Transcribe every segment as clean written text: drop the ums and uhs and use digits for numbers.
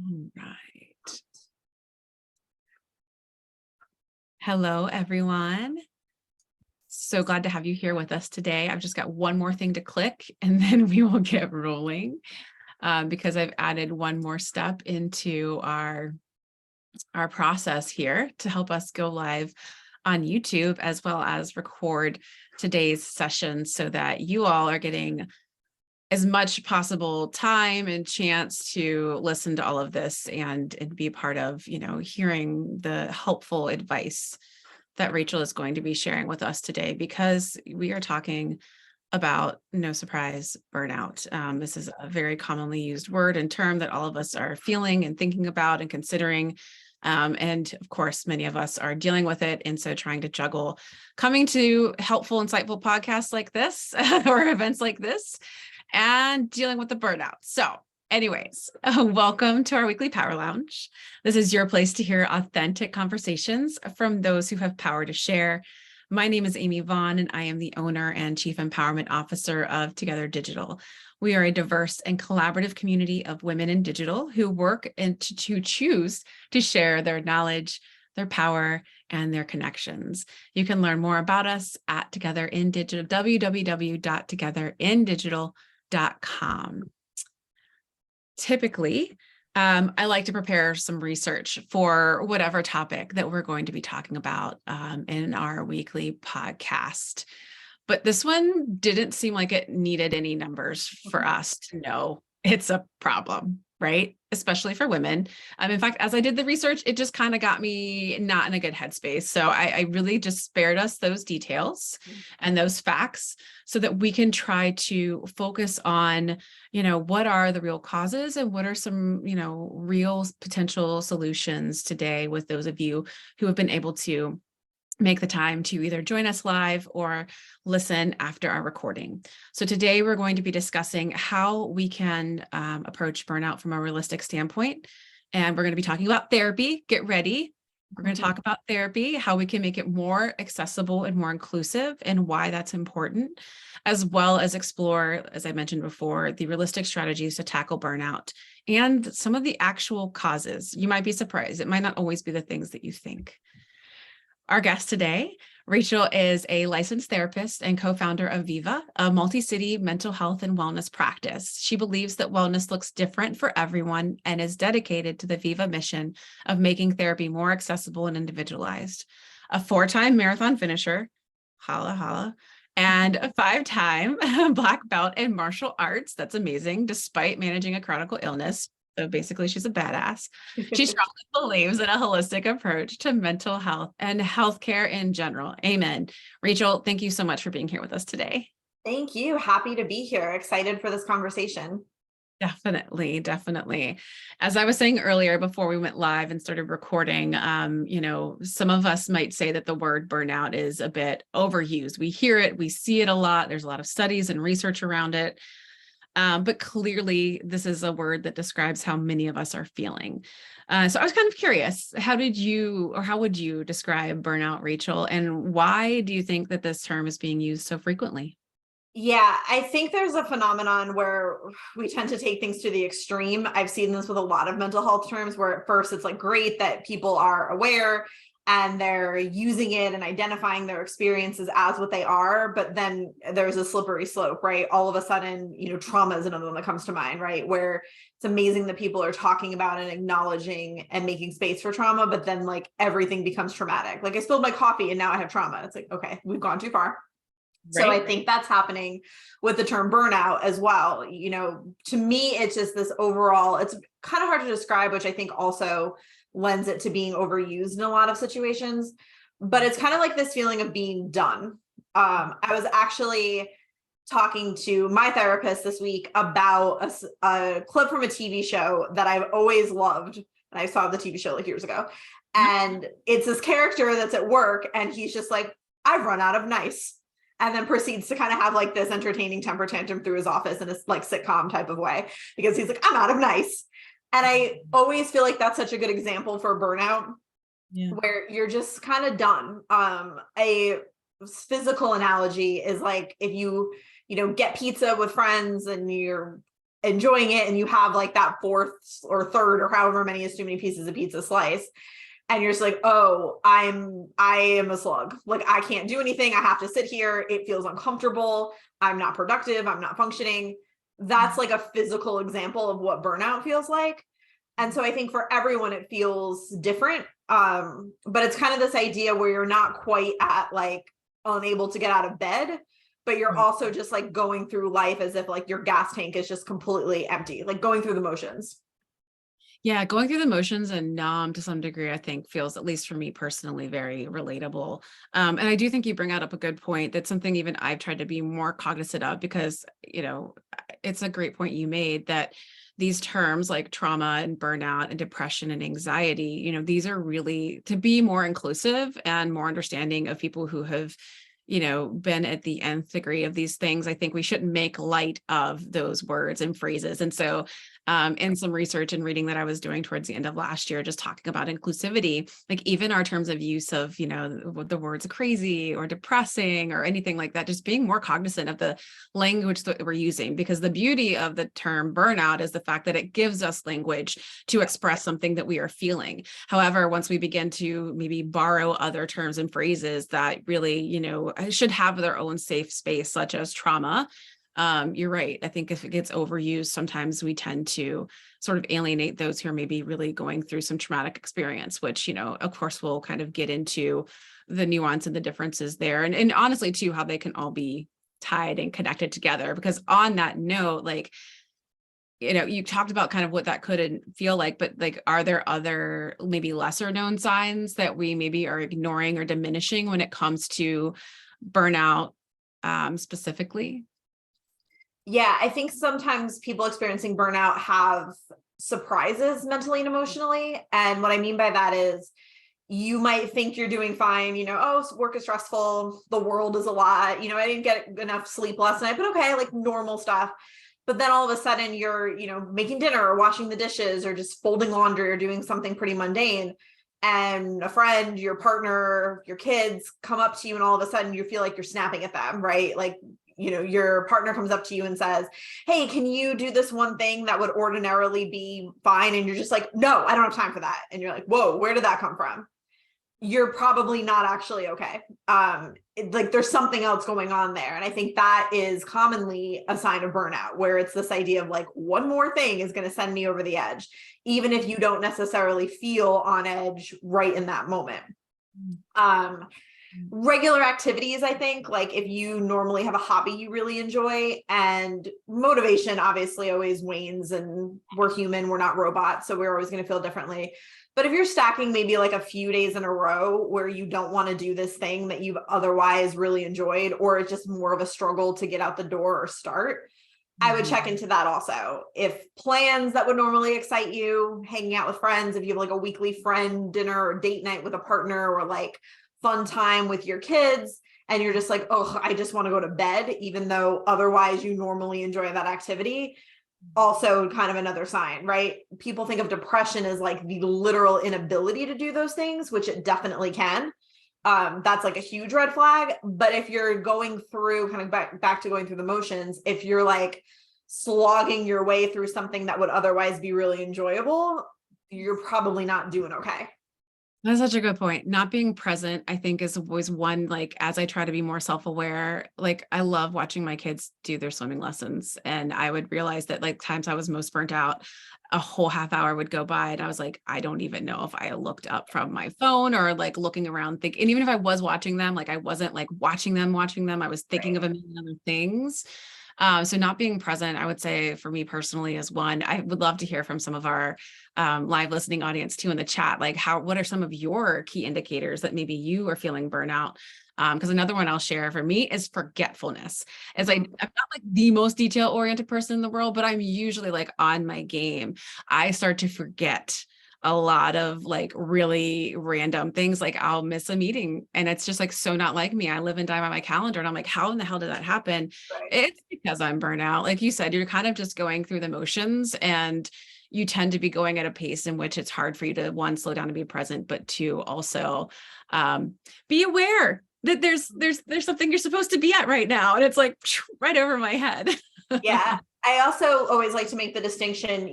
All right. Hello, everyone. So glad to have you here with us today. I've just got one more thing to click and then we will get rolling because I've added one more step into our process here to help us go live on YouTube as well as record today's session so that you all are getting as much possible time and chance to listen to all of this and be part of, hearing the helpful advice that Rachel is going to be sharing with us today, because we are talking about, no surprise, burnout. This is a very commonly used word and term that all of us are feeling and thinking about and considering. And of course, many of us are dealing with it. And so trying to juggle coming to helpful, insightful podcasts like this or events like this and dealing with the burnout. So anyways, welcome to our weekly Power Lounge. This is your place to hear authentic conversations from those who have power to share. My name is Amy Vaughan, and I am the owner and Chief Empowerment Officer of Together Digital. We are a diverse and collaborative community of women in digital who work and to choose to share their knowledge, their power, and their connections. You can learn more about us at Together in Digital, www.togetherindigital.com. Typically, I like to prepare some research for whatever topic that we're going to be talking about in our weekly podcast. But this one didn't seem like it needed any numbers for us to know it's a problem, right? Especially for women. In fact, as I did the research, it just kind of got me not in a good headspace. So I really just spared us those details and those facts so that we can try to focus on, what are the real causes and what are some, real potential solutions today with those of you who have been able to make the time to either join us live or listen after our recording. So today we're going to be discussing how we can approach burnout from a realistic standpoint. And we're going to be talking about therapy. Get ready. We're going to talk about therapy, how we can make it more accessible and more inclusive and why that's important, as well as explore, as I mentioned before, the realistic strategies to tackle burnout and some of the actual causes. You might be surprised. It might not always be the things that you think. Our guest today, Rachel, is a licensed therapist and co-founder of Viva, a multi-city mental health and wellness practice. She believes that wellness looks different for everyone and is dedicated to the Viva mission of making therapy more accessible and individualized. A 4-time marathon finisher, holla holla, and a 5-time Black belt in martial arts. That's amazing, despite managing a chronic illness. So basically, she's a badass. She strongly believes in a holistic approach to mental health and healthcare in general. Amen. Rachel, thank you so much for being here with us today. Thank you. Happy to be here. Excited for this conversation. Definitely, definitely. As I was saying earlier before we went live and started recording, some of us might say that the word burnout is a bit overused. We hear it, we see it a lot. There's a lot of studies and research around it. But clearly, this is a word that describes how many of us are feeling. So I was kind of curious, how would you describe burnout, Rachel? And why do you think that this term is being used so frequently? Yeah, I think there's a phenomenon where we tend to take things to the extreme. I've seen this with a lot of mental health terms where at first it's like great that people are aware and they're using it and identifying their experiences as what they are. But then there's a slippery slope, right? All of a sudden, trauma is another one that comes to mind, right? Where it's amazing that people are talking about and acknowledging and making space for trauma, but then like everything becomes traumatic. Like I spilled my coffee and now I have trauma. It's like, okay, we've gone too far. Right. So I think that's happening with the term burnout as well. To me, it's just this overall, it's kind of hard to describe, which I think also lends it to being overused in a lot of situations, but it's kind of like this feeling of being done. I was actually talking to my therapist this week about a clip from a TV show that I've always loved. And I saw the TV show like years ago. And it's this character that's at work and he's just like, I've run out of nice. And then proceeds to kind of have like this entertaining temper tantrum through his office in a like sitcom type of way, because he's like, I'm out of nice. And I always feel like that's such a good example for burnout, where you're just kind of done. A physical analogy is like if you get pizza with friends and you're enjoying it and you have like that fourth or third or however many is too many pieces of pizza slice, and you're just like, oh, I am a slug. Like, I can't do anything. I have to sit here. It feels uncomfortable. I'm not productive. I'm not functioning. That's like a physical example of what burnout feels like. And so I think for everyone, it feels different. But it's kind of this idea where you're not quite at like unable to get out of bed, but you're also just like going through life as if like your gas tank is just completely empty, like going through the motions. Yeah, going through the motions and numb to some degree, I think feels, at least for me personally, very relatable. And I do think you bring out up a good point. That's something even I've tried to be more cognizant of, because, it's a great point you made that these terms like trauma and burnout and depression and anxiety, these are really to be more inclusive and more understanding of people who have been at the nth degree of these things. I think we shouldn't make light of those words and phrases. And so in some research and reading that I was doing towards the end of last year, just talking about inclusivity, like even our terms of use of, the words crazy or depressing or anything like that, just being more cognizant of the language that we're using, because the beauty of the term burnout is the fact that it gives us language to express something that we are feeling. However, once we begin to maybe borrow other terms and phrases that really, should have their own safe space, such as trauma, you're right. I think if it gets overused, sometimes we tend to sort of alienate those who are maybe really going through some traumatic experience, which, of course, we'll kind of get into the nuance and the differences there. And honestly, too, how they can all be tied and connected together. Because on that note, like, you talked about kind of what that could feel like, but like, are there other maybe lesser known signs that we maybe are ignoring or diminishing when it comes to burnout specifically? Yeah, I think sometimes people experiencing burnout have surprises mentally and emotionally. And what I mean by that is you might think you're doing fine, oh, work is stressful, the world is a lot, I didn't get enough sleep last night, but okay, like normal stuff. But then all of a sudden you're, making dinner or washing the dishes or just folding laundry or doing something pretty mundane. And a friend, your partner, your kids come up to you and all of a sudden you feel like you're snapping at them, right? Like, your partner comes up to you and says, hey, can you do this one thing that would ordinarily be fine? And you're just like, no, I don't have time for that. And you're like, whoa, where did that come from? You're probably not actually okay. Like there's something else going on there. And I think that is commonly a sign of burnout, where it's this idea of like, one more thing is going to send me over the edge, even if you don't necessarily feel on edge right in that moment. Regular activities, I think, like if you normally have a hobby you really enjoy, and motivation obviously always wanes, and we're human, we're not robots, so we're always going to feel differently. But if you're stacking maybe like a few days in a row where you don't want to do this thing that you've otherwise really enjoyed, or it's just more of a struggle to get out the door or start, I would check into that also. If plans that would normally excite you, hanging out with friends, if you have like a weekly friend dinner or date night with a partner, or like fun time with your kids, and you're just like, oh, I just want to go to bed, even though otherwise you normally enjoy that activity, also kind of another sign, right? People think of depression as like the literal inability to do those things, which it definitely can. That's like a huge red flag. But if you're going through kind of back to going through the motions, if you're like slogging your way through something that would otherwise be really enjoyable, you're probably not doing okay. That's such a good point. Not being present, I think, is always one, like, as I try to be more self-aware, like I love watching my kids do their swimming lessons. And I would realize that like times I was most burnt out, a whole half hour would go by and I was like, I don't even know if I looked up from my phone or like looking around thinking, and even if I was watching them, like I wasn't like watching them, I was thinking of a million other things. So not being present, I would say for me personally is one. I would love to hear from some of our live listening audience too in the chat, like what are some of your key indicators that maybe you are feeling burnout? Because another one I'll share for me is forgetfulness. I'm not like the most detail oriented person in the world, but I'm usually like on my game. I start to forget a lot of like really random things. Like I'll miss a meeting and it's just like so not like me. I live and die by my calendar and I'm like, how in the hell did that happen? Right. It's because I'm burnt out. Like you said, you're kind of just going through the motions and you tend to be going at a pace in which it's hard for you to, one, slow down and be present, but two, also be aware that there's something you're supposed to be at right now. And it's like right over my head. Yeah. I also always like to make the distinction,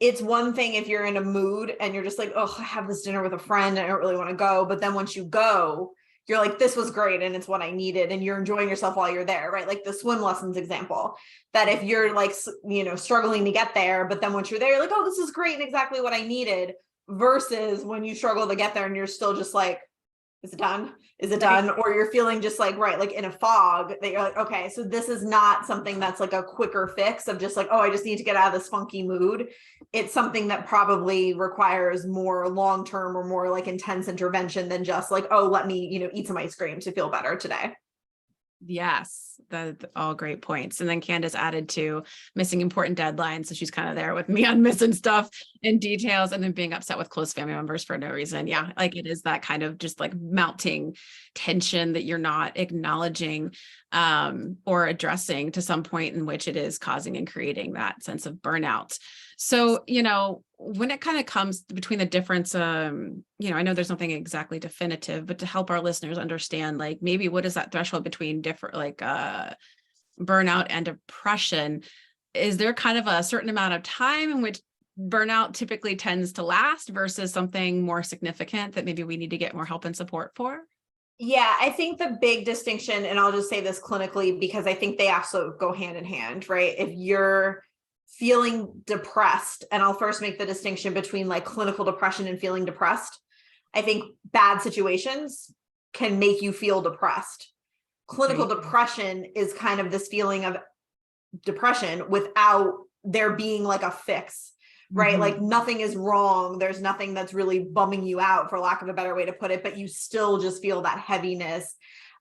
it's one thing if you're in a mood and you're just like, oh, I have this dinner with a friend, I don't really want to go. But then once you go, you're like, this was great and it's what I needed. And you're enjoying yourself while you're there, right? Like the swim lessons example, that if you're like, struggling to get there, but then once you're there, you're like, oh, this is great and exactly what I needed, versus when you struggle to get there and you're still just like, is it done? Is it done? Or you're feeling just like, right, like in a fog that you're like, okay, so this is not something that's like a quicker fix of just like, oh, I just need to get out of this funky mood. It's something that probably requires more long-term or more like intense intervention than just like, oh, let me, eat some ice cream to feel better today. Yes, that's all great points. And then Candace added to missing important deadlines. So she's kind of there with me on missing stuff and details, and then being upset with close family members for no reason. Yeah, like it is that kind of just like mounting tension that you're not acknowledging or addressing to some point in which it is causing and creating that sense of burnout. So, when it kind of comes between the difference, I know there's nothing exactly definitive, but to help our listeners understand, like maybe what is that threshold between different, like burnout and depression? Is there kind of a certain amount of time in which burnout typically tends to last versus something more significant that maybe we need to get more help and support for? Yeah, I think the big distinction, and I'll just say this clinically because I think they also go hand in hand, right? If you're feeling depressed, and I'll first make the distinction between like clinical depression and feeling depressed. I think bad situations can make you feel depressed. Clinical depression is kind of this feeling of depression without there being like a fix, right? Like nothing is wrong. There's nothing that's really bumming you out, for lack of a better way to put it, but you still just feel that heaviness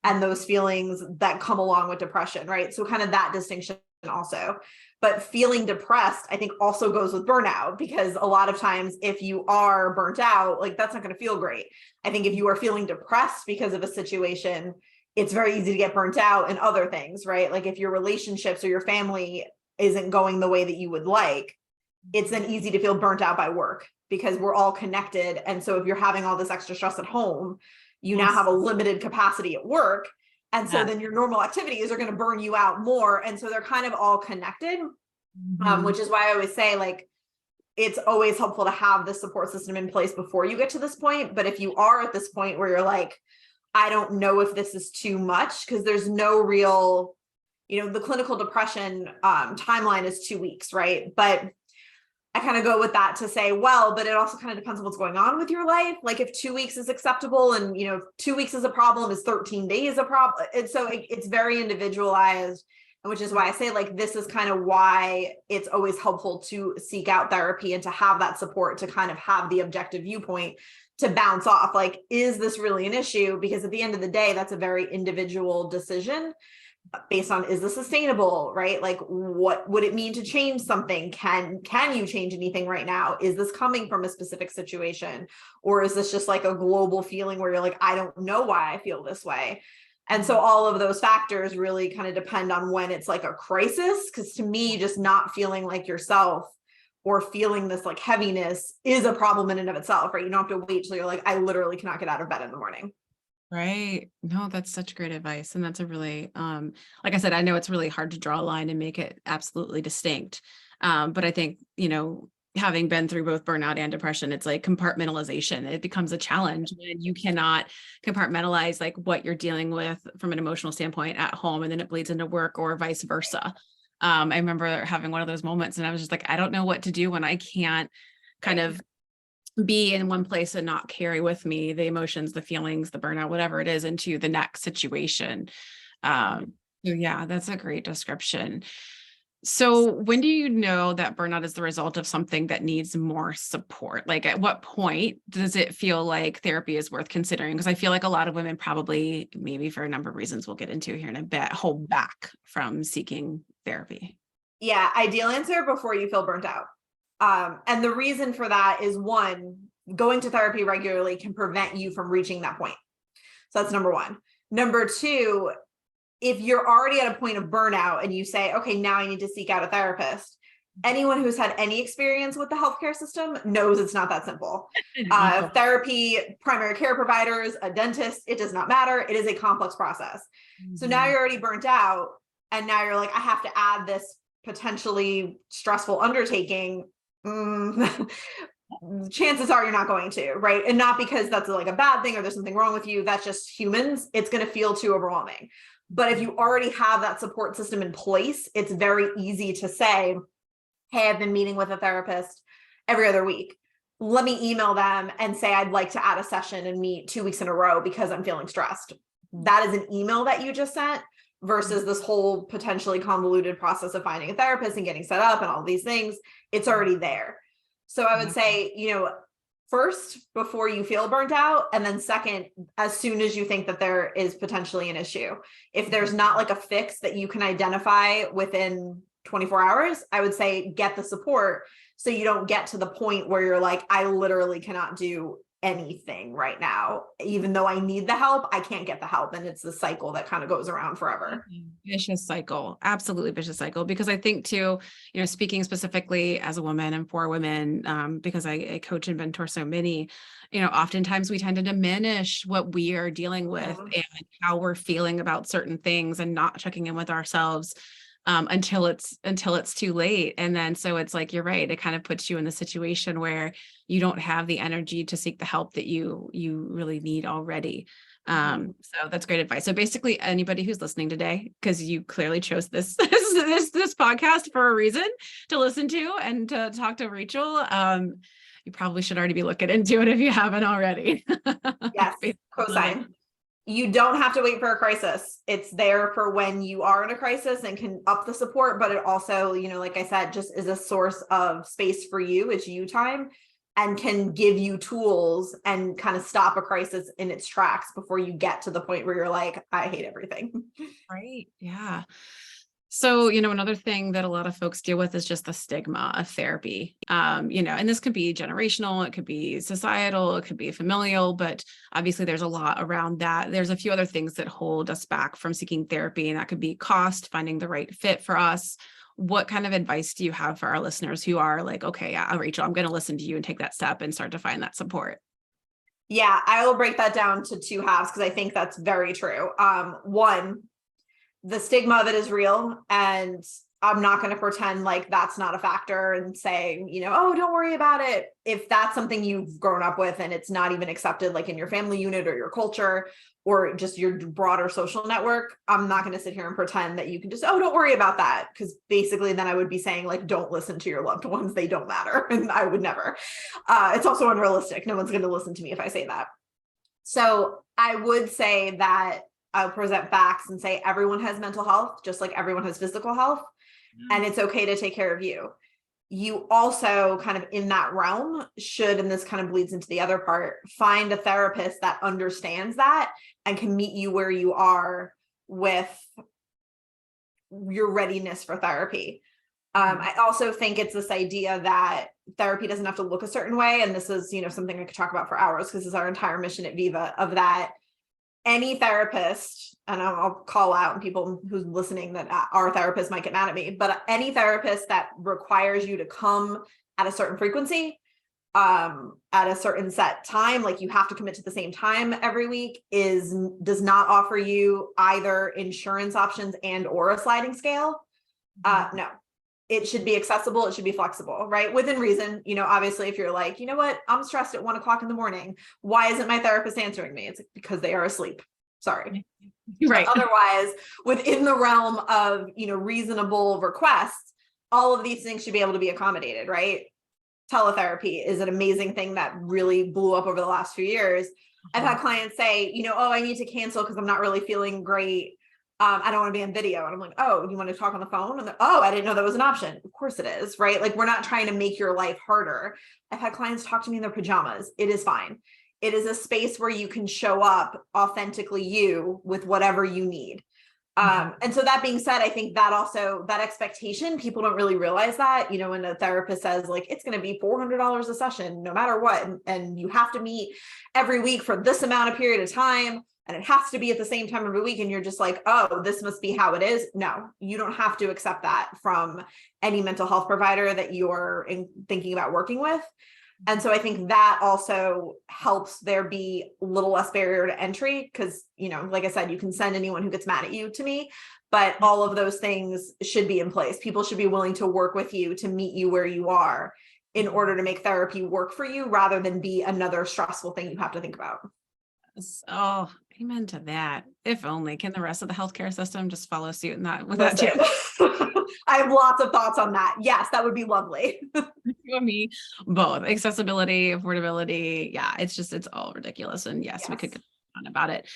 and those feelings that come along with depression, right? So kind of that distinction also. But feeling depressed, I think, also goes with burnout, because a lot of times if you are burnt out, like that's not going to feel great. I think if you are feeling depressed because of a situation, it's very easy to get burnt out in other things, right? Like if your relationships or your family isn't going the way that you would like, it's then easy to feel burnt out by work because we're all connected. And so if you're having all this extra stress at home, you now have a limited capacity at work. And so then your normal activities are going to burn you out more. And so they're kind of all connected, which is why I always say, like, it's always helpful to have the support system in place before you get to this point. But if you are at this point where you're like, I don't know if this is too much, because there's no real, the clinical depression timeline is 2 weeks, right? But I kind of go with that to say, well, but it also kind of depends on what's going on with your life. Like if 2 weeks is acceptable and, 2 weeks is a problem, is 13 days a problem? And so it's very individualized, which is why I say, like, this is kind of why it's always helpful to seek out therapy and to have that support, to kind of have the objective viewpoint to bounce off. Like, is this really an issue? Because at the end of the day, that's a very individual decision based on, is this sustainable, right? Like, what would it mean to change something? Can you change anything right now? Is this coming from a specific situation? Or is this just like a global feeling where you're like, I don't know why I feel this way? And so all of those factors really kind of depend on when it's like a crisis. Because to me, just not feeling like yourself or feeling this like heaviness is a problem in and of itself, right? You don't have to wait till you're like, I literally cannot get out of bed in the morning. Right. No, that's such great advice. And that's a really, like I said, I know it's really hard to draw a line and make it absolutely distinct. But I think, having been through both burnout and depression, it's like compartmentalization. It becomes a challenge when you cannot compartmentalize like what you're dealing with from an emotional standpoint at home, and then it bleeds into work or vice versa. I remember having one of those moments and I was just like, I don't know what to do when I can't kind of be in one place and not carry with me the emotions, the feelings, the burnout, whatever it is, into the next situation. So yeah, that's a great description. So when do you know that burnout is the result of something that needs more support? Like at what point does it feel like therapy is worth considering? Because I feel like a lot of women probably, maybe for a number of reasons we'll get into here in a bit, hold back from seeking therapy. Yeah, ideal answer: before you feel burnt out. And the reason for that is, one, going to therapy regularly can prevent you from reaching that point. So that's number one. Number two, if you're already at a point of burnout and you say, okay, now I need to seek out a therapist, anyone who's had any experience with the healthcare system knows it's not that simple. Therapy, primary care providers, a dentist, it does not matter. It is a complex process. So now you're already burnt out. And now you're like, I have to add this potentially stressful undertaking, chances are you're not going to, right? And not because that's like a bad thing or there's something wrong with you. That's just humans. It's going to feel too overwhelming. But if you already have that support system in place, it's very easy to say, hey, I've been meeting with a therapist every other week. Let me email them and say, I'd like to add a session and meet 2 weeks in a row because I'm feeling stressed. That is an email that you just sent versus this whole potentially convoluted process of finding a therapist and getting set up and all these things. It's already there. So I would say, first, before you feel burnt out, and then second, as soon as you think that there is potentially an issue. If there's not like a fix that you can identify within 24 hours, I would say get the support so you don't get to the point where you're like, I literally cannot do anything right now. Even though I need the help, I can't get the help. And it's the cycle that kind of goes around forever. Vicious cycle. Absolutely vicious cycle. Because I think too, speaking specifically as a woman and for women, because I coach and mentor so many, oftentimes we tend to diminish what we are dealing with and how we're feeling about certain things and not checking in with ourselves until it's too late. And then, so it's like, you're right. It kind of puts you in the situation where you don't have the energy to seek the help that you really need already. So that's great advice. So basically anybody who's listening today, because you clearly chose this podcast for a reason to listen to and to talk to Rachel, you probably should already be looking into it if you haven't already. Yes, cosign. You don't have to wait for a crisis. It's there for when you are in a crisis and can up the support, but it also, like I said, just is a source of space for you. It's you time and can give you tools and kind of stop a crisis in its tracks before you get to the point where you're like, I hate everything. Right. Yeah. So, another thing that a lot of folks deal with is just the stigma of therapy, and this could be generational, it could be societal, it could be familial, but obviously there's a lot around that. There's a few other things that hold us back from seeking therapy, and that could be cost, finding the right fit for us. What kind of advice do you have for our listeners who are like, okay, yeah, Rachel, I'm going to listen to you and take that step and start to find that support? Yeah, I will break that down to two halves because I think that's very true. One, the stigma of it is real, and I'm not going to pretend like that's not a factor and say, oh, don't worry about it. If that's something you've grown up with and it's not even accepted, like in your family unit or your culture or just your broader social network, I'm not going to sit here and pretend that you can just, oh, don't worry about that. Because basically then I would be saying like, don't listen to your loved ones. They don't matter. And I would never. It's also unrealistic. No one's going to listen to me if I say that. So I would say that I'll present facts and say everyone has mental health, just like everyone has physical health, and it's okay to take care of you. You also kind of in that realm should, and this kind of bleeds into the other part, find a therapist that understands that and can meet you where you are with your readiness for therapy. I also think it's this idea that therapy doesn't have to look a certain way. And this is, something I could talk about for hours because it's our entire mission at Viva, of that any therapist, and I'll call out, and people who's listening that our therapists might get mad at me, but any therapist that requires you to come at a certain frequency, at a certain set time, like you have to commit to the same time every week, does not offer you either insurance options and or a sliding scale. No. It should be accessible. It should be flexible, right? Within reason. Obviously, if you're like, you know what, I'm stressed at 1 o'clock in the morning. Why isn't my therapist answering me? It's because they are asleep. Sorry. Right. But otherwise, within the realm of, reasonable requests, all of these things should be able to be accommodated, right? Teletherapy is an amazing thing that really blew up over the last few years. I've had clients say, oh, I need to cancel because I'm not really feeling great. I don't want to be on video. And I'm like, oh, you want to talk on the phone? And oh, I didn't know that was an option. Of course it is, right? Like, we're not trying to make your life harder. I've had clients talk to me in their pajamas. It is fine. It is a space where you can show up authentically you with whatever you need. And so that being said, I think that also, that expectation, people don't really realize that, when a therapist says like, it's going to be $400 a session, no matter what, and you have to meet every week for this amount of period of time, and it has to be at the same time every week. And you're just like, oh, this must be how it is. No, you don't have to accept that from any mental health provider that you're thinking about working with. And so I think that also helps there be a little less barrier to entry because, like I said, you can send anyone who gets mad at you to me, but all of those things should be in place. People should be willing to work with you to meet you where you are in order to make therapy work for you rather than be another stressful thing you have to think about. Oh, amen to that. If only can the rest of the healthcare system just follow suit in that with that Listen, too? I have lots of thoughts on that. Yes, that would be lovely. You and me, both accessibility, affordability. Yeah, it's all ridiculous. And yes, we could Yes. get on about it.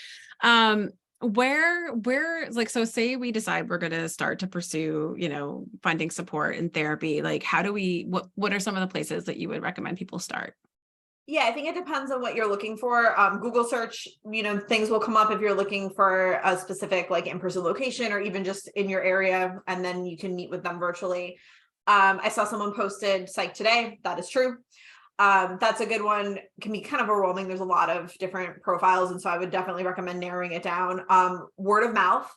Where like, so say we decide we're going to start to pursue, finding support and therapy. Like, what are some of the places that you would recommend people start? Yeah, I think it depends on what you're looking for. Google search, things will come up if you're looking for a specific like in-person location or even just in your area, and then you can meet with them virtually. I saw someone posted psych today. That is true. That's a good one. Can be kind of overwhelming. There's a lot of different profiles. And so I would definitely recommend narrowing it down. Word of mouth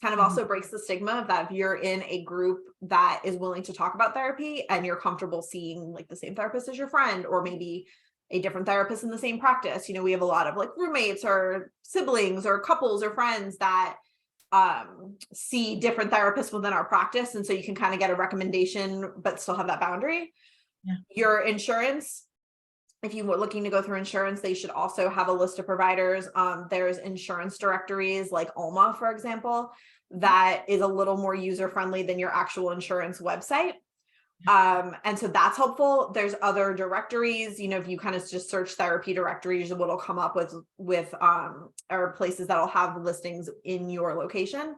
kind of also breaks the stigma of that if you're in a group that is willing to talk about therapy and you're comfortable seeing like the same therapist as your friend, or maybe a different therapist in the same practice. We have a lot of like roommates or siblings or couples or friends that see different therapists within our practice. And so you can kind of get a recommendation, but still have that boundary. Yeah. Your insurance, if you were looking to go through insurance, they should also have a list of providers. There's insurance directories like Alma, for example, that is a little more user-friendly than your actual insurance website. And so that's helpful. There's other directories, if you kind of just search therapy directories, what'll come up with or places that'll have listings in your location.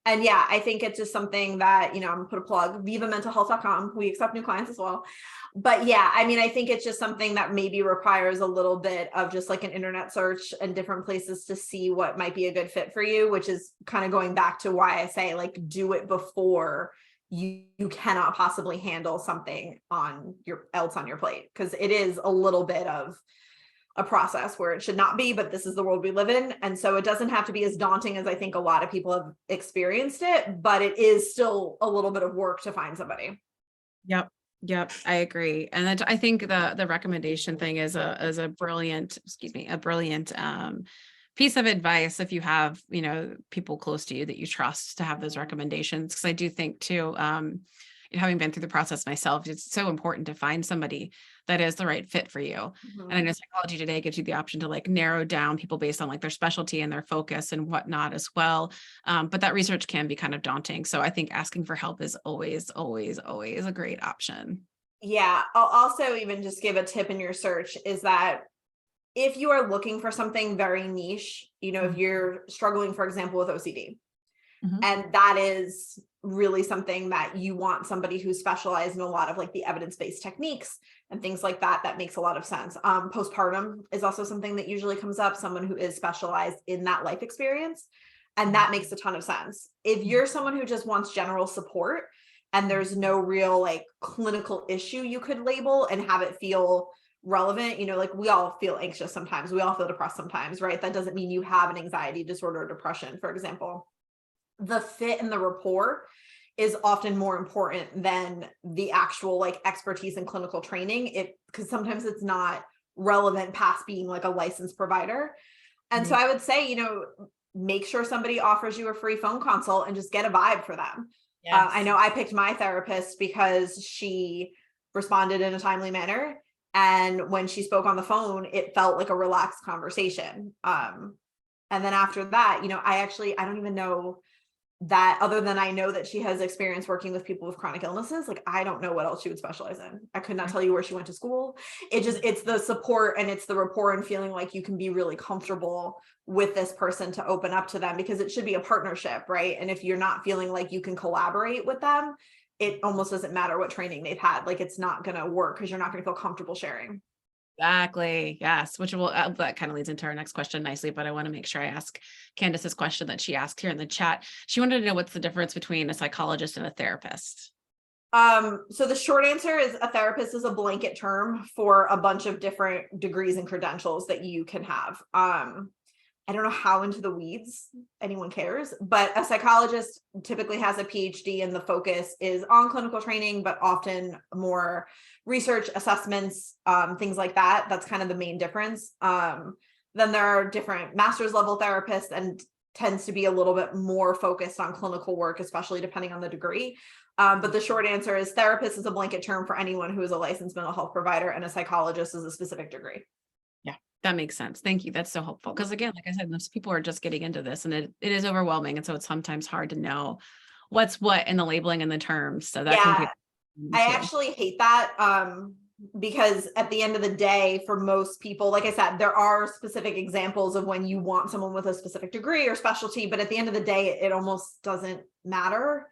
And yeah, I think it's just something that, I'm gonna put a plug, vivamentalhealth.com. We accept new clients as well. But yeah, I think it's just something that maybe requires a little bit of just like an internet search and different places to see what might be a good fit for you, which is kind of going back to why I say like, do it before you cannot possibly handle something on your plate, because it is a little bit of a process where it should not be, but this is the world we live in. And so it doesn't have to be as daunting as I think a lot of people have experienced it, but it is still a little bit of work to find somebody. Yep, I agree. And I think the recommendation thing is a brilliant, piece of advice if you have, people close to you that you trust to have those recommendations. Because I do think too, having been through the process myself, it's so important to find somebody that is the right fit for you. Mm-hmm. And I know Psychology Today gives you the option to like narrow down people based on like their specialty and their focus and whatnot as well. But that research can be kind of daunting. So I think asking for help is always, always, always a great option. Yeah. I'll also even just give a tip in your search is that if you are looking for something very niche, if you're struggling, for example, with OCD, and that is really something that you want somebody who's specialized in a lot of like the evidence-based techniques and things like that, that makes a lot of sense. Postpartum is also something that usually comes up, someone who is specialized in that life experience. And that makes a ton of sense. If you're someone who just wants general support and there's no real like clinical issue you could label and have it feel relevant, like we all feel anxious sometimes, we all feel depressed sometimes, right? That doesn't mean you have an anxiety disorder or depression, for example. The fit and the rapport is often more important than the actual like expertise and clinical training, because sometimes it's not relevant past being like a licensed provider. And so I would say, make sure somebody offers you a free phone consult and just get a vibe for them. Yes. I know I picked my therapist because she responded in a timely manner. And when she spoke on the phone, it felt like a relaxed conversation. And then after that, I don't even know that, other than I know that she has experience working with people with chronic illnesses. Like, I don't know what else she would specialize in. I could not tell you where she went to school. It's the support and it's the rapport and feeling like you can be really comfortable with this person to open up to them, because it should be a partnership, right? And if you're not feeling like you can collaborate with them, it almost doesn't matter what training they've had. Like, it's not going to work because you're not going to feel comfortable sharing. Exactly. Yes. Which will, that kind of leads into our next question nicely, but I want to make sure I ask Candace's question that she asked here in the chat. She wanted to know what's the difference between a psychologist and a therapist. So the short answer is a therapist is a blanket term for a bunch of different degrees and credentials that you can have. I don't know how into the weeds anyone cares, but a psychologist typically has a PhD and the focus is on clinical training, but often more research assessments, things like that. That's kind of the main difference. Then there are different master's level therapists and tends to be a little bit more focused on clinical work, especially depending on the degree. But the short answer is therapist is a blanket term for anyone who is a licensed mental health provider, and a psychologist is a specific degree. Yeah, that makes sense. Thank you. That's so helpful. Because again, like I said, most people are just getting into this and it is overwhelming. And so it's sometimes hard to know what's what in the labeling and the terms. So that can Yeah, be I too. actually hate that. Because at the end of the day, for most people, like I said, there are specific examples of when you want someone with a specific degree or specialty, but at the end of the day, it almost doesn't matter.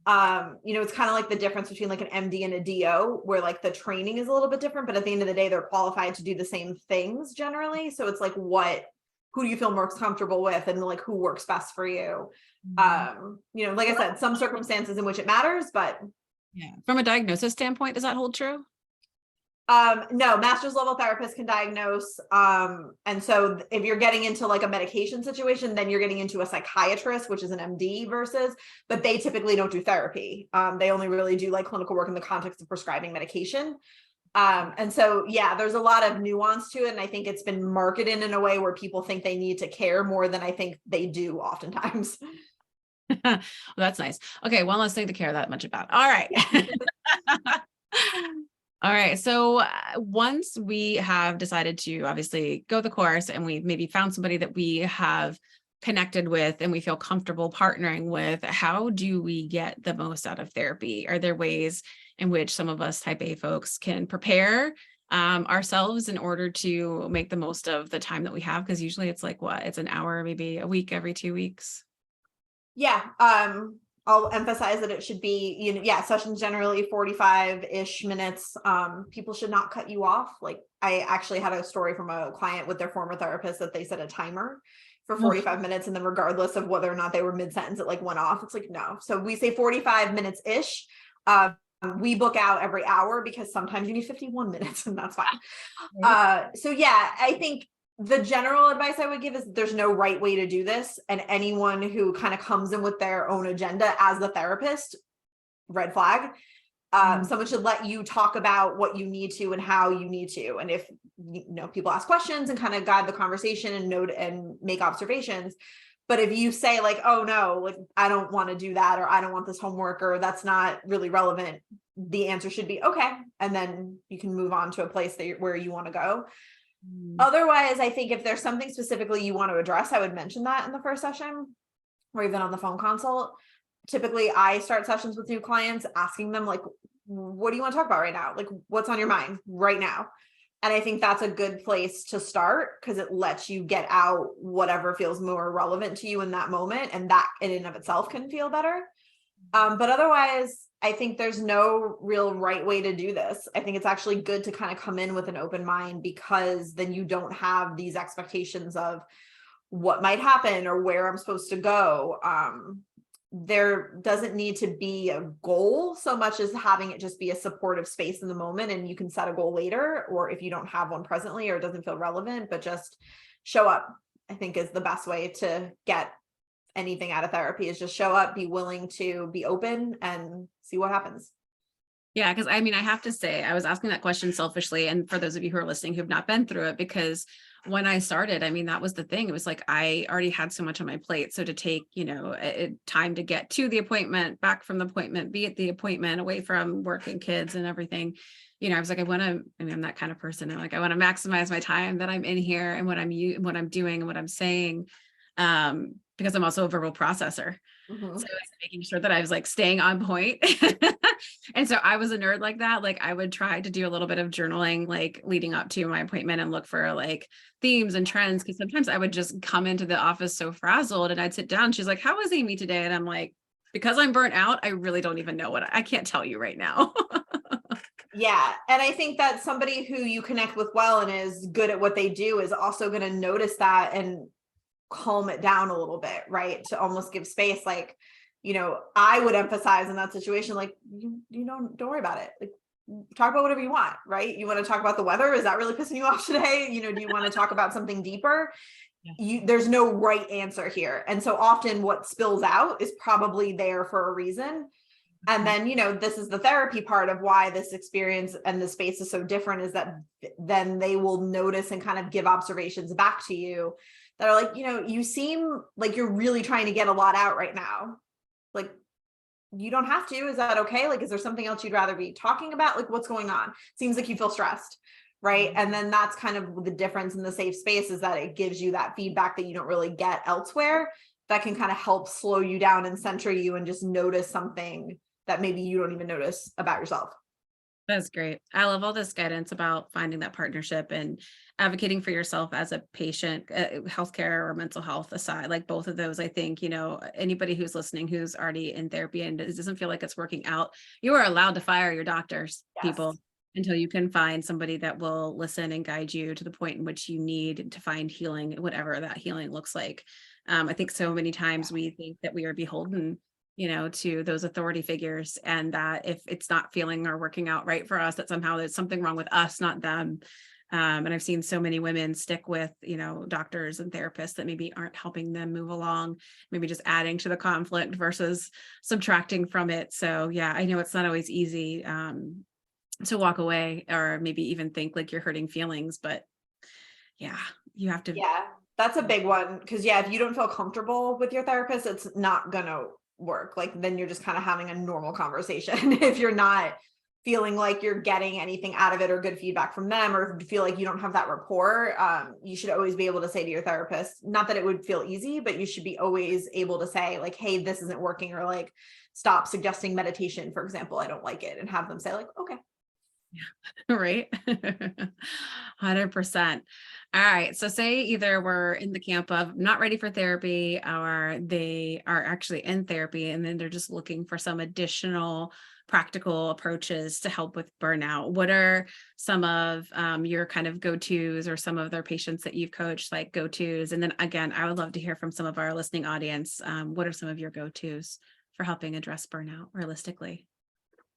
It's kind of like the difference between like an MD and a DO, where like the training is a little bit different, but at the end of the day, they're qualified to do the same things generally. So it's like, who do you feel most comfortable with, and like who works best for you? Like I said, some circumstances in which it matters, but Yeah. From a diagnosis standpoint, does that hold true? no, master's level therapists can diagnose. And so if you're getting into like a medication situation, then you're getting into a psychiatrist, which is an MD but they typically don't do therapy. They only really do like clinical work in the context of prescribing medication. And so, yeah, there's a lot of nuance to it. And I think it's been marketed in a way where people think they need to care more than I think they do oftentimes. Well, that's nice. Okay. One less thing to care that much about. All right. All right. So once we have decided to obviously go the course and we maybe found somebody that we have connected with and we feel comfortable partnering with, how do we get the most out of therapy? Are there ways in which some of us type A folks can prepare ourselves in order to make the most of the time that we have? Because usually it's like it's an hour, maybe a week, every 2 weeks. Yeah. I'll emphasize that it should be, sessions generally 45-ish minutes. People should not cut you off. Like I actually had a story from a client with their former therapist that they set a timer for 45 minutes. And then regardless of whether or not they were mid-sentence, it like went off. It's like, no. So we say 45 minutes-ish. We book out every hour because sometimes you need 51 minutes and that's fine. So yeah, I think the general advice I would give is there's no right way to do this. And anyone who kind of comes in with their own agenda as the therapist, red flag. Someone should let you talk about what you need to and how you need to. And if people ask questions and kind of guide the conversation and note and make observations. But if you say like, oh no, like I don't want to do that, or I don't want this homework, or that's not really relevant, the answer should be okay. And then you can move on to a place where you want to go. Otherwise, I think if there's something specifically you want to address, I would mention that in the first session or even on the phone consult. Typically, I start sessions with new clients asking them like, what do you want to talk about right now? Like, what's on your mind right now? And I think that's a good place to start because it lets you get out whatever feels more relevant to you in that moment. And that in and of itself can feel better. But otherwise, I think there's no real right way to do this. I think it's actually good to kind of come in with an open mind because then you don't have these expectations of what might happen or where I'm supposed to go. There doesn't need to be a goal so much as having it just be a supportive space in the moment, and you can set a goal later, or if you don't have one presently or it doesn't feel relevant, but just show up, I think is the best way to get anything out of therapy, is just show up, be willing to be open and see what happens. Yeah, because I mean, I have to say, I was asking that question selfishly. And for those of you who are listening who have not been through it, because when I started, I mean, that was the thing. It was like, I already had so much on my plate. So to take, time to get to the appointment, back from the appointment, be at the appointment, away from work and kids and everything, I was like, I'm that kind of person. I'm like, I want to maximize my time that I'm in here and what I'm doing and what I'm saying. Because I'm also a verbal processor. So I was making sure that I was like staying on point. And so I was a nerd like that. Like I would try to do a little bit of journaling, like leading up to my appointment and look for like themes and trends. Cause sometimes I would just come into the office so frazzled and I'd sit down. She's like, how was Amy today? And I'm like, because I'm burnt out, I really don't even know I can't tell you right now. Yeah. And I think that somebody who you connect with well and is good at what they do is also going to notice that and calm it down a little bit, right? To almost give space. Like, I would emphasize in that situation, like, don't worry about it. Like, talk about whatever you want, right? You want to talk about the weather? Is that really pissing you off today? Do you want to talk about something deeper? there's no right answer here. And so often what spills out is probably there for a reason. And then, this is the therapy part of why this experience and the space is so different, is that then they will notice and kind of give observations back to you that are like, you seem like you're really trying to get a lot out right now. Like, you don't have to. Is that okay? Like, is there something else you'd rather be talking about? Like, what's going on? Seems like you feel stressed. Right. And then that's kind of the difference in the safe space, is that it gives you that feedback that you don't really get elsewhere, that can kind of help slow you down and center you and just notice something that maybe you don't even notice about yourself. That's great. I love all this guidance about finding that partnership and advocating for yourself as a patient, healthcare or mental health aside, like both of those. I think, anybody who's listening, who's already in therapy and doesn't feel like it's working out, you are allowed to fire your doctors, people, until you can find somebody that will listen and guide you to the point in which you need to find healing, whatever that healing looks like. I think so many times we think that we are beholden, to those authority figures, and that if it's not feeling or working out right for us, that somehow there's something wrong with us, not them. And I've seen so many women stick with, doctors and therapists that maybe aren't helping them move along, maybe just adding to the conflict versus subtracting from it. So yeah, I know it's not always easy to walk away or maybe even think like you're hurting feelings, but yeah, you have to. Yeah, that's a big one. Cause if you don't feel comfortable with your therapist, it's not gonna work. Like, then you're just kind of having a normal conversation. If you're not feeling like you're getting anything out of it or good feedback from them, or if you feel like you don't have that rapport, you should always be able to say to your therapist, not that it would feel easy, but you should be always able to say like, hey, this isn't working, or like, stop suggesting meditation, for example, I don't like it, and have them say like, okay. Yeah. Right. 100%. All right. So say either we're in the camp of not ready for therapy, or they are actually in therapy and then they're just looking for some additional practical approaches to help with burnout. What are some of your kind of go-tos, or some of their patients that you've coached, like go-tos? And then again, I would love to hear from some of our listening audience. What are some of your go-tos for helping address burnout realistically?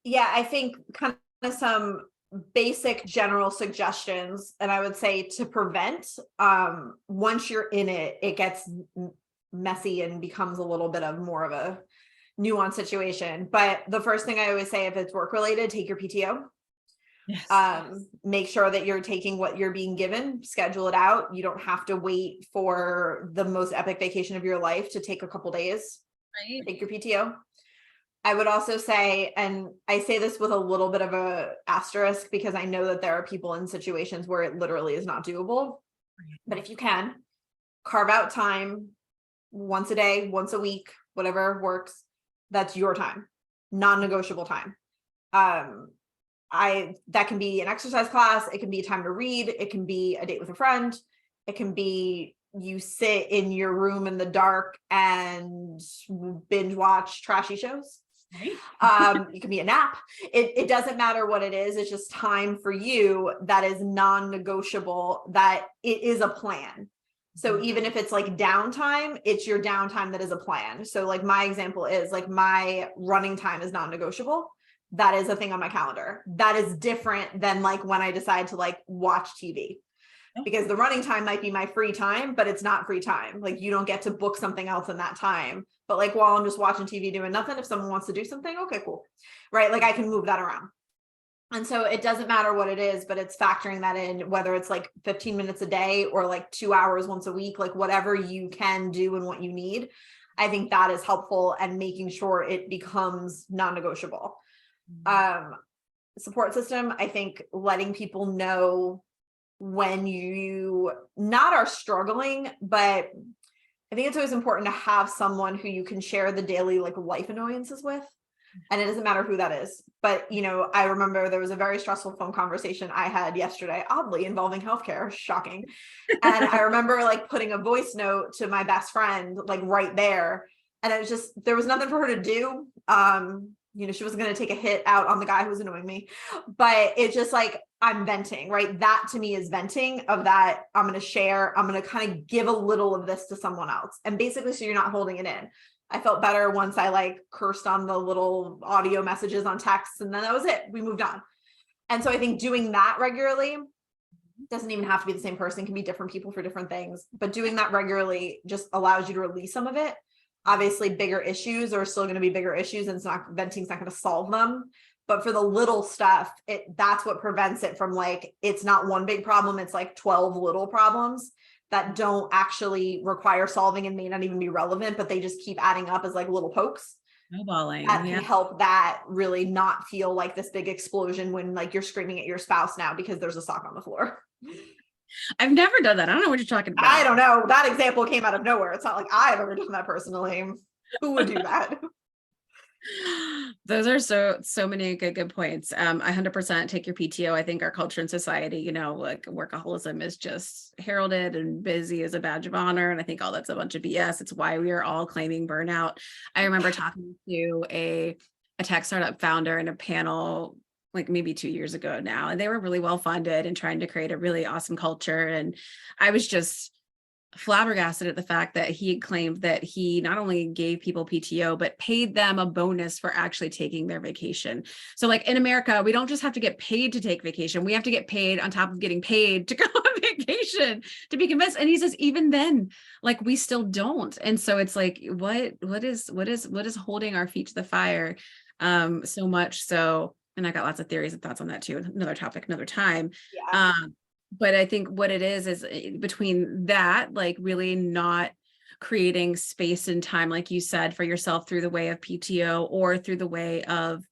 Yeah, I think kind of some basic general suggestions. And I would say to prevent, once you're in it, it gets messy and becomes a little bit of more of a nuanced situation. But the first thing I always say, if it's work related, take your PTO. Yes. Make sure that you're taking what you're being given, schedule it out. You don't have to wait for the most epic vacation of your life to take a couple days. Right. Take your PTO. I would also say, and I say this with a little bit of a asterisk, because I know that there are people in situations where it literally is not doable. But if you can, carve out time once a day, once a week, whatever works. That's your time, non-negotiable time. That can be an exercise class. It can be a time to read. It can be a date with a friend. It can be you sit in your room in the dark and binge watch trashy shows. Right. It can be a nap. It doesn't matter what it is. It's just time for you that is non-negotiable, that it is a plan. So even if it's like downtime, it's your downtime that is a plan. So like my example is like my running time is non-negotiable. That is a thing on my calendar. That is different than like when I decide to like watch TV. Because the running time might be my free time, but it's not free time. Like you don't get to book something else in that time. But like while I'm just watching TV doing nothing, if someone wants to do something, okay, cool. Right? Like I can move that around. And so it doesn't matter what it is, but it's factoring that in, whether it's like 15 minutes a day or like 2 hours once a week, like whatever you can do and what you need. I think that is helpful, and making sure it becomes non-negotiable. Support system, I think letting people know when you not are struggling, but I think it's always important to have someone who you can share the daily like life annoyances with. And it doesn't matter who that is. But, I remember there was a very stressful phone conversation I had yesterday, oddly involving healthcare, shocking. And I remember like putting a voice note to my best friend, like right there. And it was just, there was nothing for her to do. She wasn't going to take a hit out on the guy who was annoying me, but it's just like, I'm venting, right? That to me is venting of that. I'm going to share, I'm going to kind of give a little of this to someone else. And basically, so you're not holding it in. I felt better once I like cursed on the little audio messages on texts, and then that was it. We moved on. And so I think doing that regularly Doesn't even have to be the same person, can be different people for different things, but doing that regularly just allows you to release some of it. Obviously bigger issues are still going to be bigger issues, and venting's not going to solve them. But for the little stuff, that's what prevents it from, like, it's not one big problem, it's like 12 little problems that don't actually require solving and may not even be relevant, but they just keep adding up as like little pokes. Snowballing. That Yeah. can help that really not feel like this big explosion when like you're screaming at your spouse now because there's a sock on the floor. I've never done that. I don't know what you're talking about. I don't know. That example came out of nowhere. It's not like I've ever done that personally. Who would do that? Those are so many good points. I 100% take your PTO. I think our culture and society, you know, like workaholism is just heralded and busy as a badge of honor. And I think all that's a bunch of BS. It's why we are all claiming burnout. I remember talking to a tech startup founder in a panel like maybe 2 years ago now, and they were really well funded and trying to create a really awesome culture. And I was just flabbergasted at the fact that he had claimed that he not only gave people PTO, but paid them a bonus for actually taking their vacation. So like in America, we don't just have to get paid to take vacation. We have to get paid on top of getting paid to go on vacation to be convinced. And he says, even then, like we still don't. And so it's like, what is holding our feet to the fire so much so, and I got lots of theories and thoughts on that too. Another topic, another time. Yeah. But I think what it is between that, like really not creating space and time, like you said, for yourself through the way of PTO or through the way of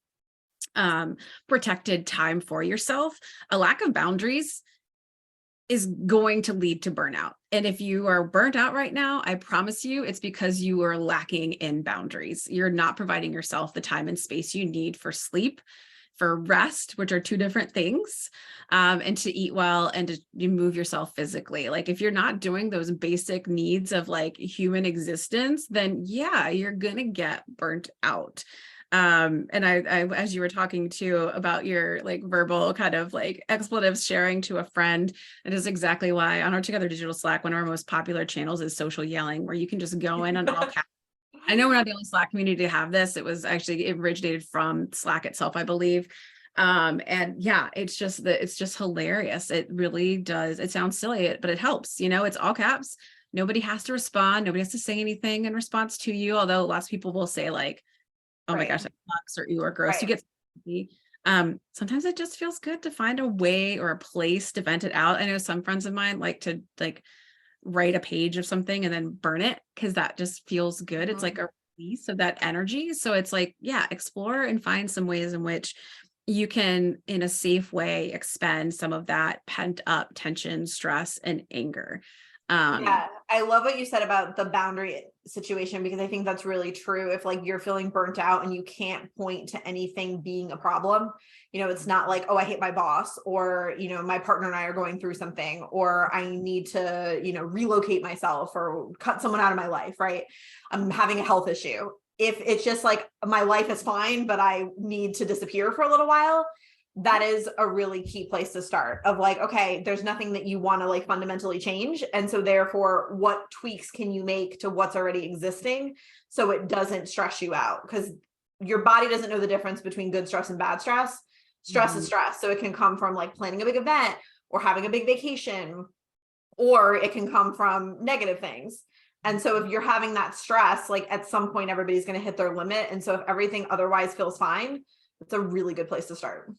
protected time for yourself, a lack of boundaries is going to lead to burnout. And if you are burnt out right now, I promise you it's because you are lacking in boundaries. You're not providing yourself the time and space you need for sleep, for rest, which are two different things, and to eat well and to move yourself physically. Like if you're not doing those basic needs of like human existence, then yeah, you're gonna get burnt out. And I, as you were talking too about your like verbal kind of like expletives sharing to a friend, it is exactly why on our Together Digital Slack, one of our most popular channels is social yelling, where you can just go in on all caps. I know we're not the only Slack community to have this. It was actually, it originated from Slack itself, I believe. And yeah, it's just hilarious. It really does. It sounds silly, but it helps, you know, it's all caps. Nobody has to respond. Nobody has to say anything in response to you. Although lots of people will say like, oh my gosh, that sucks, or you are gross. You get sometimes it just feels good to find a way or a place to vent it out. I know some friends of mine like to like write a page of something and then burn it because that just feels good. It's like a release of that energy. So it's like, yeah, explore and find some ways in which you can, in a safe way, expend some of that pent up tension, stress, and anger. Yeah, I love what you said about the boundary situation, because I think that's really true. If like you're feeling burnt out and you can't point to anything being a problem, you know, it's not like, oh, I hate my boss, or, you know, my partner and I are going through something, or I need to, you know, relocate myself or cut someone out of my life, right? I'm having a health issue. If it's just like my life is fine, but I need to disappear for a little while, that is a really key place to start, of like, okay, there's nothing that you want to like fundamentally change. And so therefore, what tweaks can you make to what's already existing so it doesn't stress you out? Because your body doesn't know the difference between good stress and bad stress. Stress is stress. So it can come from like planning a big event or having a big vacation, or it can come from negative things. And so if you're having that stress, like at some point, everybody's going to hit their limit. And so if everything otherwise feels fine, it's a really good place to start.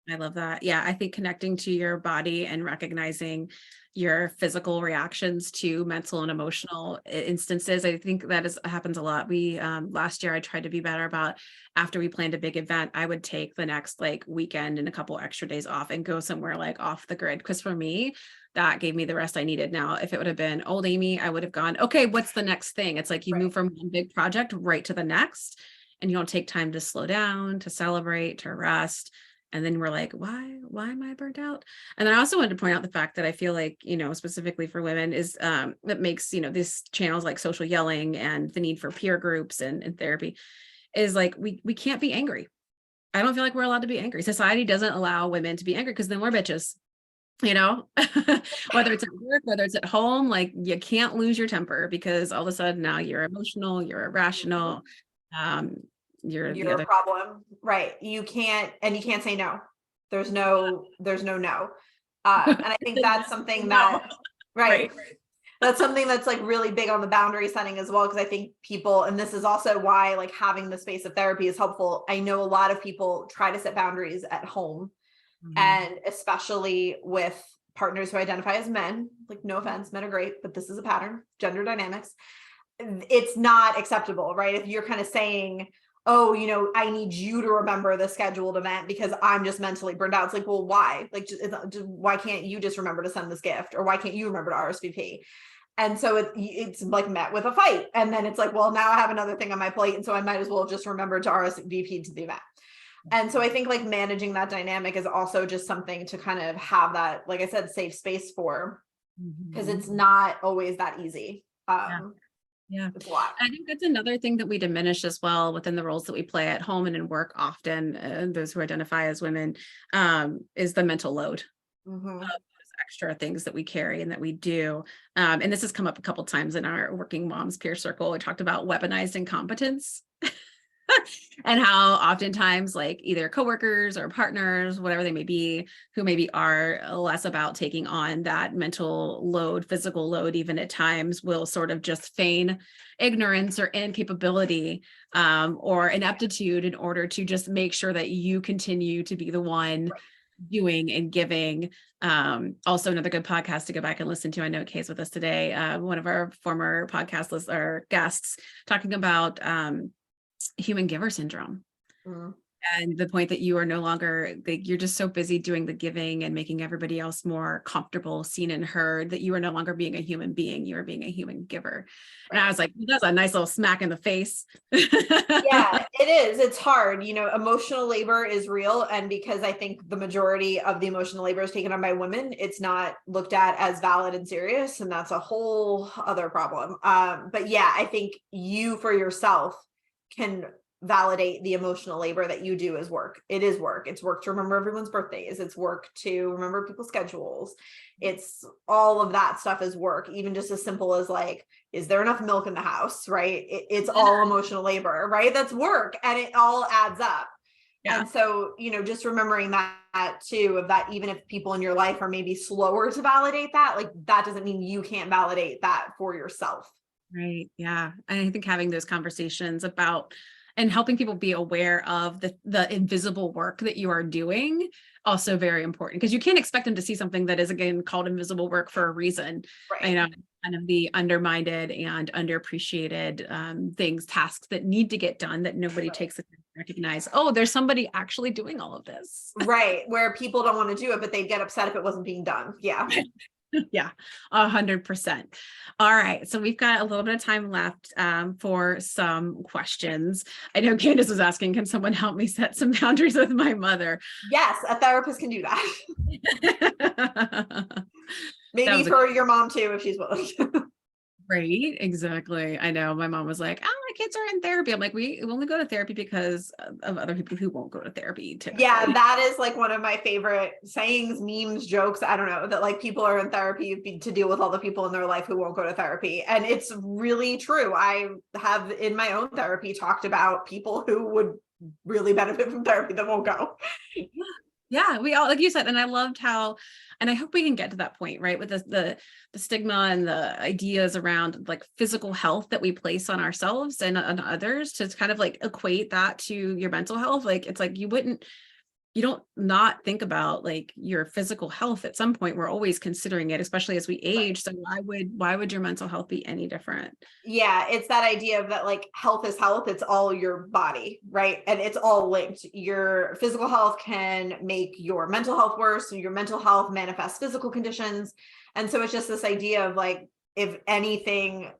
I love that. Yeah, I think connecting to your body and recognizing your physical reactions to mental and emotional instances. I think that happens a lot. We last year I tried to be better about, after we planned a big event, I would take the next like weekend and a couple extra days off and go somewhere like off the grid. Because for me, that gave me the rest I needed. Now, if it would have been old Amy, I would have gone, okay, what's the next thing? It's like you move from one big project right to the next, and you don't take time to slow down, to celebrate, to rest. And then we're like, why am I burnt out? And then I also wanted to point out the fact that I feel like, you know, specifically for women is that makes, you know, these channels like social yelling and the need for peer groups and therapy is like, we can't be angry. I don't feel like we're allowed to be angry. Society doesn't allow women to be angry because then we're bitches, you know, whether it's at work, whether it's at home, like you can't lose your temper because all of a sudden now you're emotional, you're irrational. You're the Your other. problem, right? You can't say no. There's no no. And I think that's something that, right. Right. That's something that's like really big on the boundary setting as well. Cause I think people, and this is also why like having the space of therapy is helpful. I know a lot of people try to set boundaries at home, and especially with partners who identify as men, like no offense, men are great, but this is a pattern, gender dynamics. It's not acceptable, right? If you're kind of saying, oh, I need you to remember the scheduled event because I'm just mentally burned out. It's like, well, why? Like, why can't you just remember to send this gift? Or why can't you remember to RSVP? And so it's like met with a fight. And then it's like, well, now I have another thing on my plate. And so I might as well just remember to RSVP to the event. And so I think like managing that dynamic is also just something to kind of have that, like I said, safe space for, because it's not always that easy. Yeah. It's a lot. I think that's another thing that we diminish as well within the roles that we play at home and in work often, those who identify as women, is the mental load of those extra things that we carry and that we do. And this has come up a couple of times in our working moms peer circle. We talked about weaponized incompetence. And how oftentimes like either coworkers or partners, whatever they may be, who maybe are less about taking on that mental load, physical load, even at times will sort of just feign ignorance or incapability or ineptitude in order to just make sure that you continue to be the one doing and giving. Also another good podcast to go back and listen to. I know Kay's with us today. One of our former podcast listeners or guests talking about human giver syndrome. And the point that you are no longer, you're just so busy doing the giving and making everybody else more comfortable, seen and heard, that you are no longer being a human being, you are being a human giver. And I was like, that's a nice little smack in the face. Yeah, it is. It's hard. Emotional labor is real. And because I think the majority of the emotional labor is taken on by women, it's not looked at as valid and serious. And that's a whole other problem. But yeah, I think you for yourself can validate the emotional labor that you do as work. It is work. It's work to remember everyone's birthdays. It's work to remember people's schedules. It's all of that stuff is work, even just as simple as like, is there enough milk in the house, right? It's all emotional labor, right? That's work, and it all adds up. Yeah. And so, just remembering that too, of that, even if people in your life are maybe slower to validate that, like that doesn't mean you can't validate that for yourself. Right. Yeah. And I think having those conversations about and helping people be aware of the invisible work that you are doing, also very important, because you can't expect them to see something that is again called invisible work for a reason. Right. Kind of the undermined and underappreciated tasks that need to get done that nobody takes the time to recognize. Oh, there's somebody actually doing all of this. Right. Where people don't want to do it, but they'd get upset if it wasn't being done. Yeah. Yeah, 100%. All right. So we've got a little bit of time left for some questions. I know Candace was asking, can someone help me set some boundaries with my mother? Yes, a therapist can do that. Maybe for your mom too, if she's willing. Right, exactly. I know my mom was like, oh, my kids are in therapy. I'm like, we only go to therapy because of other people who won't go to therapy typically. Yeah, that is like one of my favorite sayings, memes, jokes. I don't know, that like people are in therapy to deal with all the people in their life who won't go to therapy. And it's really true. I have in my own therapy talked about people who would really benefit from therapy that won't go. Yeah, we all, like you said, and I loved how, and I hope we can get to that point, right? With the stigma and the ideas around like physical health that we place on ourselves and on others to kind of like equate that to your mental health. Like, it's like, you don't not think about like your physical health at some point. We're always considering it, especially as we age. So why would your mental health be any different? Yeah, it's that idea of that like health is health. It's all your body, right? And it's all linked. Your physical health can make your mental health worse. So your mental health manifests physical conditions. And so it's just this idea of like, if anything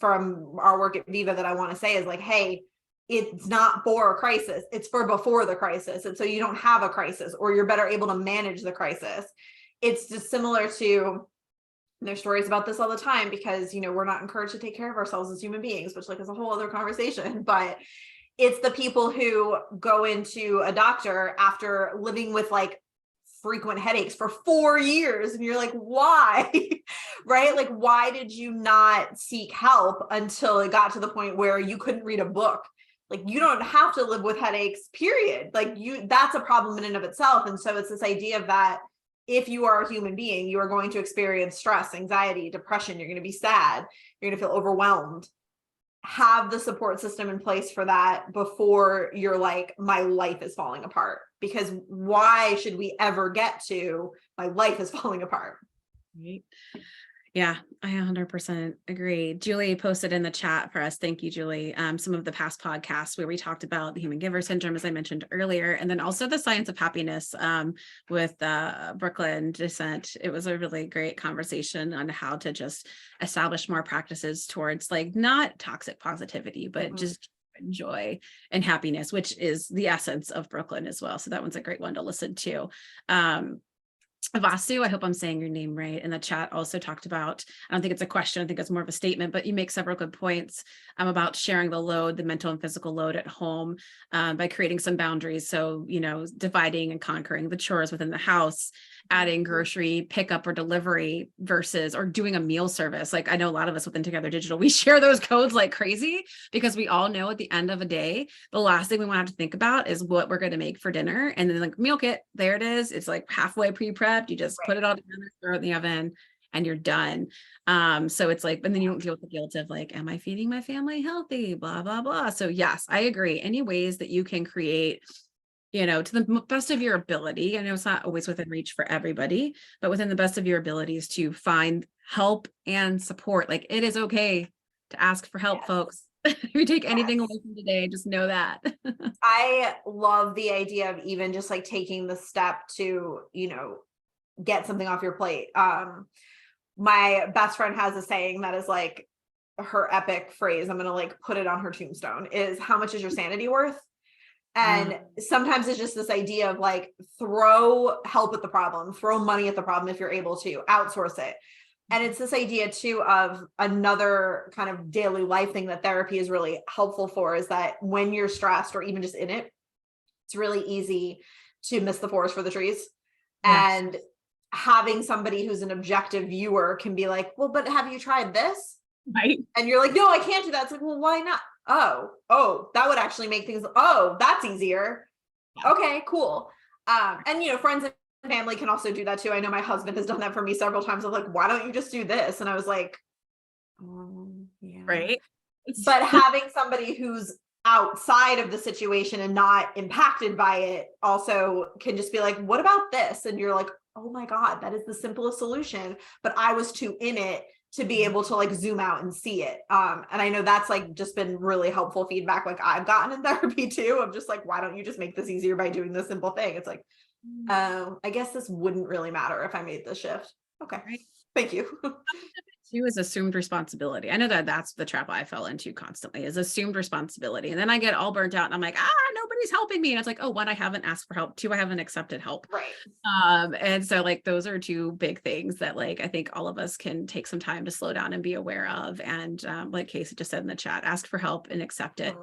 from our work at Viva that I want to say is like, hey, it's not for a crisis, it's for before the crisis. And so you don't have a crisis, or you're better able to manage the crisis. It's just similar to, there's stories about this all the time because, we're not encouraged to take care of ourselves as human beings, which like is a whole other conversation, but it's the people who go into a doctor after living with like frequent headaches for 4 years. And you're like, why? Right? Like, why did you not seek help until it got to the point where you couldn't read a book? Like, you don't have to live with headaches, period. Like that's a problem in and of itself. And so it's this idea of that if you are a human being, you are going to experience stress, anxiety, depression. You're going to be sad. You're going to feel overwhelmed. Have the support system in place for that before you're like, my life is falling apart. Because why should we ever get to my life is falling apart? Right. Yeah, I 100% agree. Julie posted in the chat for us. Thank you, Julie. Some of the past podcasts where we talked about the human giver syndrome, as I mentioned earlier, and then also the science of happiness with Brooklyn Descent. It was a really great conversation on how to just establish more practices towards like not toxic positivity, but just joy and happiness, which is the essence of Brooklyn as well. So that one's a great one to listen to. Vasu, I hope I'm saying your name right, in the chat also talked about, I don't think it's a question, I think it's more of a statement, but you make several good points about sharing the load, the mental and physical load at home by creating some boundaries. So, you know, dividing and conquering the chores within the house, adding grocery pickup or delivery versus, or doing a meal service. Like I know a lot of us within Together Digital, we share those codes like crazy because we all know at the end of a day, the last thing we want to have to think about is what we're going to make for dinner. And then like meal kit, there it is. It's like halfway pre-prepped. You just put it all together, throw it in the oven, and you're done. So it's like, and then you don't deal with the guilt of like, am I feeding my family healthy? Blah, blah, blah. So yes, I agree. Any ways that you can create, you know, to the best of your ability. I know it's not always within reach for everybody, but within the best of your abilities to find help and support. Like it is okay to ask for help, folks. If you take anything away from today, just know that. I love the idea of even just like taking the step to, you know, get something off your plate. My best friend has a saying that is like her epic phrase. I'm going to like put it on her tombstone is, how much is your sanity worth? And sometimes it's just this idea of like, throw help at the problem, throw money at the problem if you're able to, outsource it. And it's this idea too of another kind of daily life thing that therapy is really helpful for, is that when you're stressed or even just in it, it's really easy to miss the forest for the trees. Yes. And having somebody who's an objective viewer can be like, well, but have you tried this? Right. And you're like, no, I can't do that. It's like, well, why not? Oh, that would actually make things, that's easier. Yeah. Okay, cool. And you know, friends and family can also do that too. I know my husband has done that for me several times. I'm like, why don't you just do this? And I was like, yeah. Right. But having somebody who's outside of the situation and not impacted by it also can just be like, what about this? And you're like, oh my God, that is the simplest solution. But I was too in it to be able to like zoom out and see it. And I know that's like just been really helpful feedback. Like I've gotten in therapy too. I'm just like, why don't you just make this easier by doing this simple thing? It's like, I guess this wouldn't really matter if I made this shift. Okay. Right. Thank you. Too is assumed responsibility. I know that that's the trap I fell into constantly, is assumed responsibility. And then I get all burnt out and I'm like, nobody's helping me. And it's like, oh, one, I haven't asked for help. Two, I haven't accepted help. Right. And so like, those are two big things that like, I think all of us can take some time to slow down and be aware of. And like Casey just said in the chat, ask for help and accept it.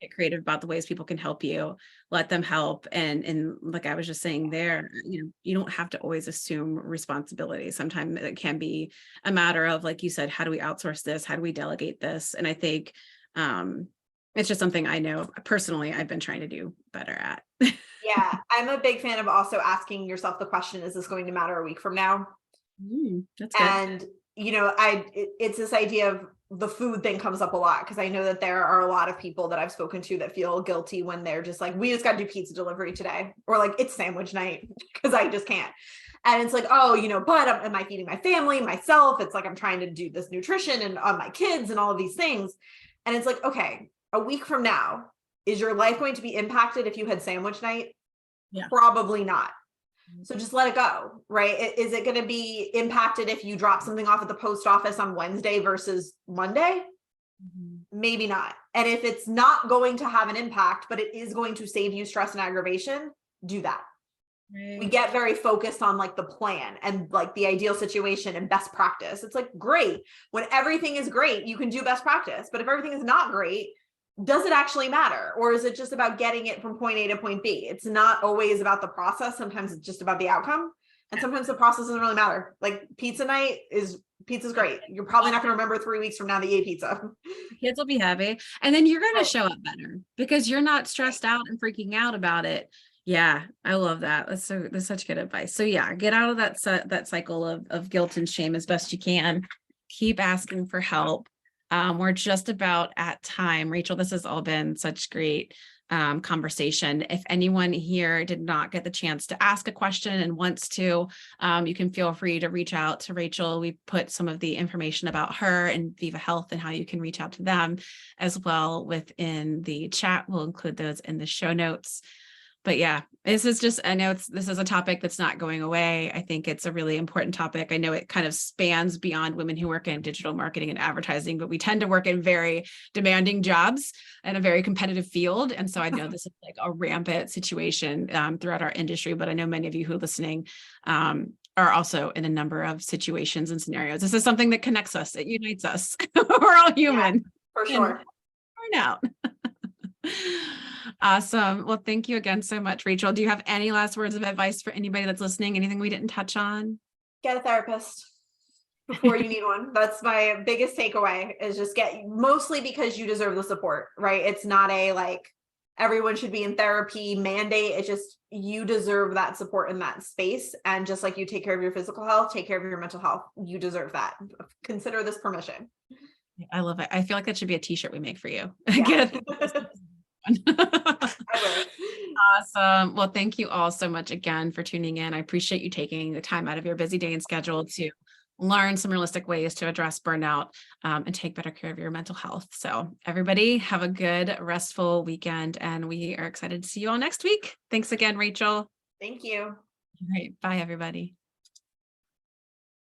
Get creative about the ways people can help you, let them help. And like I was just saying there, you know, you don't have to always assume responsibility. Sometimes it can be a matter of, like you said, how do we outsource this? How do we delegate this? And I think it's just something I know personally I've been trying to do better at. Yeah, I'm a big fan of also asking yourself the question, is this going to matter a week from now? That's good. And, you know, it's this idea of the food thing comes up a lot, because I know that there are a lot of people that I've spoken to that feel guilty when they're just like, we just got to do pizza delivery today, or like it's sandwich night because I just can't. And it's like, oh, you know, but am I feeding my family, myself? It's like, I'm trying to do this nutrition and on my kids and all of these things. And it's like, okay, a week from now, is your life going to be impacted if you had sandwich night? Yeah. Probably not. So just let it go, right? Is it going to be impacted if you drop something off at the post office on Wednesday versus Monday? Maybe not. And if it's not going to have an impact, but it is going to save you stress and aggravation, do that. Right. We get very focused on like the plan and like the ideal situation and best practice. It's like, great. When everything is great, you can do best practice. But if everything is not great, does it actually matter? Or is it just about getting it from point A to point B? It's not always about the process. Sometimes it's just about the outcome. And sometimes the process doesn't really matter. Like pizza's great. You're probably not going to remember 3 weeks from now that you ate pizza. Kids will be happy. And then you're going to show up better because you're not stressed out and freaking out about it. Yeah, I love that. That's such good advice. So yeah, get out of that cycle of guilt and shame as best you can. Keep asking for help. We're just about at time. Rachel, this has all been such great conversation. If anyone here did not get the chance to ask a question and wants to, you can feel free to reach out to Rachel. We put some of the information about her and Viva Health and how you can reach out to them as well within the chat. We'll include those in the show notes. But yeah, this is just, I know this is a topic that's not going away. I think it's a really important topic. I know it kind of spans beyond women who work in digital marketing and advertising, but we tend to work in very demanding jobs and a very competitive field. And so I know this is like a rampant situation throughout our industry, but I know many of you who are listening are also in a number of situations and scenarios. This is something that connects us. It unites us. We're all human. Yeah, for sure. Burnout. Awesome. Well, thank you again so much, Rachel. Do you have any last words of advice for anybody that's listening? Anything we didn't touch on? Get a therapist before you need one. That's my biggest takeaway, is just mostly because you deserve the support, right? It's not a like everyone should be in therapy mandate. It's just you deserve that support in that space. And just like you take care of your physical health, take care of your mental health. You deserve that. Consider this permission. I love it. I feel like that should be a t-shirt we make for you. Yeah. Awesome. Well, thank you all so much again for tuning in. I appreciate you taking the time out of your busy day and schedule to learn some realistic ways to address burnout and take better care of your mental health. So everybody have a good, restful weekend, and we are excited to see you all next week. Thanks again, Rachel. Thank you. All right. Bye, everybody.